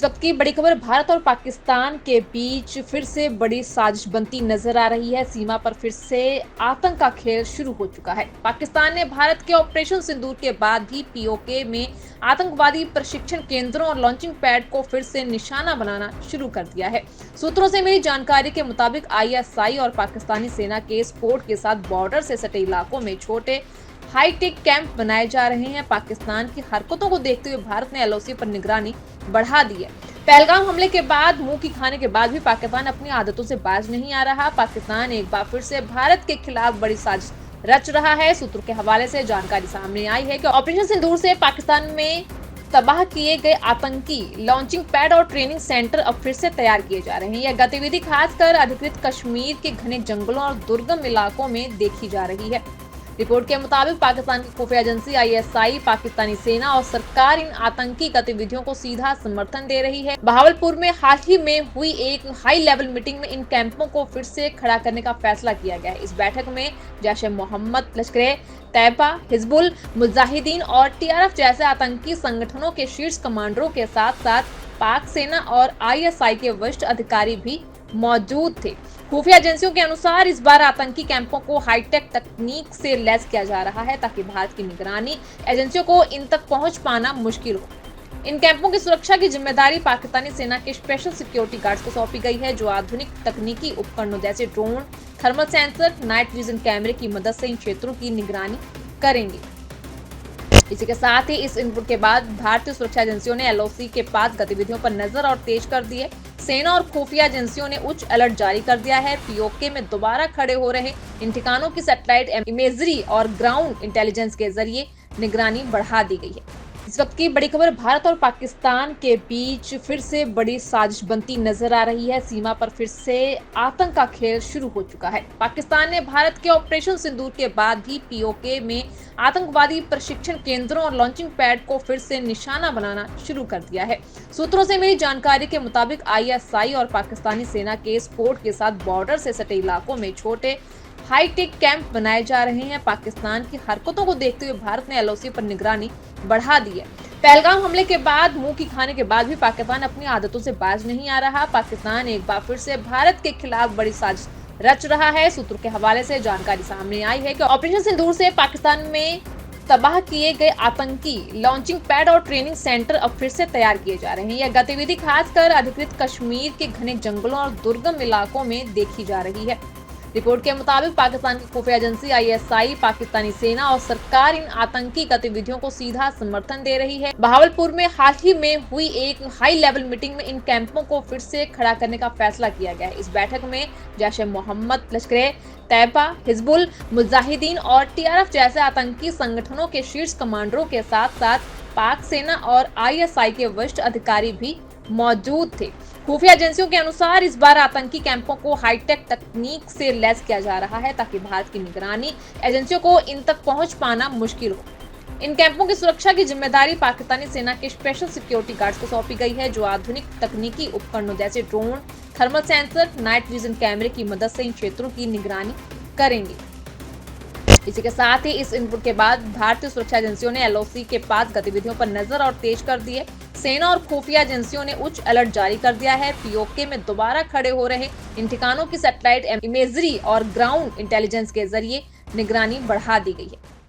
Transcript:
इस वक्त की बड़ी खबर, भारत और पाकिस्तान के बीच फिर से बड़ी साजिश बनती नजर आ रही है। सीमा पर फिर से आतंक का खेल शुरू हो चुका है। पाकिस्तान ने भारत के ऑपरेशन सिंदूर के बाद भी पीओके में आतंकवादी प्रशिक्षण केंद्रों और लॉन्चिंग पैड को फिर से निशाना बनाना शुरू कर दिया है। सूत्रों से मिली जानकारी के मुताबिक आईएसआई और पाकिस्तानी सेना के स्पोर्ट के साथ बॉर्डर से सटे इलाकों में छोटे हाईटेक कैंप बनाए जा रहे हैं। पाकिस्तान की हरकतों को देखते हुए भारत ने एलओसी पर निगरानी बढ़ा दी है। पहलगाम हमले के बाद मुंह की खाने के बाद भी पाकिस्तान अपनी आदतों से बाज नहीं आ रहा। पाकिस्तान एक बार फिर से भारत के खिलाफ बड़ी साजिश रच रहा है। सूत्रों के हवाले से जानकारी सामने आई है कि ऑपरेशन सिंदूर से पाकिस्तान में तबाह किए गए आतंकी लॉन्चिंग पैड और ट्रेनिंग सेंटर अब फिर से तैयार किए जा रहे हैं। यह गतिविधि खासकर अधिकृत कश्मीर के घने जंगलों और दुर्गम इलाकों में देखी जा रही है। रिपोर्ट के मुताबिक पाकिस्तान की खुफिया एजेंसी आईएसआई, पाकिस्तानी सेना और सरकार इन आतंकी गतिविधियों को सीधा समर्थन दे रही है। बहावलपुर में हाल ही में हुई एक हाई लेवल मीटिंग में इन कैंपों को फिर से खड़ा करने का फैसला किया गया है। इस बैठक में जैश ए मोहम्मद, लश्कर तैयबा, हिजबुल मुजाहिदीन और टीआरएफ जैसे आतंकी संगठनों के शीर्ष कमांडरों के साथ साथ पाक सेना और आईएसआई के वरिष्ठ अधिकारी भी मौजूद थे। खुफिया एजेंसियों के अनुसार इस बार आतंकी कैंपों को हाईटेक तकनीक से लैस किया जा रहा है ताकि भारत की निगरानी एजेंसियों को इन तक पहुंच पाना मुश्किल हो। इन कैंपों की सुरक्षा की जिम्मेदारी पाकिस्तानी सेना के स्पेशल सिक्योरिटी गार्ड्स को सौंपी गई है, जो आधुनिक तकनीकी उपकरणों जैसे drone, thermal sensor, night vision कैमरे की मदद से इन क्षेत्रों की निगरानी करेंगे। इसी के साथ ही इस इनपुट के बाद भारतीय सुरक्षा एजेंसियों ने एलओसी के पास गतिविधियों पर नजर और तेज कर दी है। सेना और खुफिया एजेंसियों ने उच्च अलर्ट जारी कर दिया है। पीओके में दोबारा खड़े हो रहे इन ठिकानों की सैटेलाइट इमेजरी और ग्राउंड इंटेलिजेंस के जरिए निगरानी बढ़ा दी गई है। इस वक्त की बड़ी खबर, भारत और पाकिस्तान के बीच फिर से बड़ी साजिश बनती नजर आ रही है। सीमा पर फिर से आतंक का खेल शुरू हो चुका है। पाकिस्तान ने भारत के ऑपरेशन सिंदूर के बाद भी पीओके में आतंकवादी प्रशिक्षण केंद्रों और लॉन्चिंग पैड को फिर से निशाना बनाना शुरू कर दिया है। सूत्रों से मिली जानकारी के मुताबिक आईएसआई और पाकिस्तानी सेना के स्पोर्ट के साथ बॉर्डर से सटे इलाकों में छोटे हाईटेक कैंप बनाए जा रहे हैं। पाकिस्तान की हरकतों को देखते हुए भारत ने एलओसी पर निगरानी बढ़ा दी है। पहलगाम हमले के बाद मुंह की खाने के बाद भी पाकिस्तान अपनी आदतों से बाज नहीं आ रहा। पाकिस्तान एक बार फिर से भारत के खिलाफ बड़ी साजिश रच रहा है। सूत्रों के हवाले से जानकारी सामने आई है कि ऑपरेशन सिंदूर से पाकिस्तान में तबाह किए गए आतंकी लॉन्चिंग पैड और ट्रेनिंग सेंटर अब फिर से तैयार किए जा रहे हैं। यह गतिविधि खासकर अधिकृत कश्मीर के घने जंगलों और दुर्गम इलाकों में देखी जा रही है। रिपोर्ट के मुताबिक पाकिस्तान की खुफिया एजेंसी आईएसआई, पाकिस्तानी सेना और सरकार इन आतंकी गतिविधियों को सीधा समर्थन दे रही है। बहावलपुर में हाल ही में हुई एक हाई लेवल मीटिंग में इन कैंपों को फिर से खड़ा करने का फैसला किया गया है। इस बैठक में जैश ए मोहम्मद, लश्कर तैयबा, हिजबुल मुजाहिदीन और टीआरएफ जैसे आतंकी संगठनों के शीर्ष कमांडरों के साथ साथ पाक सेना और आईएसआई के वरिष्ठ अधिकारी भी मौजूद थे। खुफिया एजेंसियों के अनुसार इस बार आतंकी कैंपों को हाईटेक तकनीक से लैस किया जा रहा है ताकि भारत की निगरानी एजेंसियों को इन तक पहुंच पाना मुश्किल हो। इन कैंपों की सुरक्षा की जिम्मेदारी पाकिस्तानी सेना के स्पेशल सिक्योरिटी गार्ड्स को सौंपी गई है, जो आधुनिक तकनीकी उपकरणों जैसे drone, thermal sensor, night vision कैमरे की मदद से इन क्षेत्रों की निगरानी करेंगे। इसी के साथ ही इस इनपुट के बाद भारतीय सुरक्षा एजेंसियों ने एलओसी के पास गतिविधियों पर नजर और तेज कर दी है। सेना और खुफिया एजेंसियों ने उच्च अलर्ट जारी कर दिया है। पीओके में दोबारा खड़े हो रहे इन ठिकानों की सैटेलाइट इमेजरी और ग्राउंड इंटेलिजेंस के जरिए निगरानी बढ़ा दी गई है।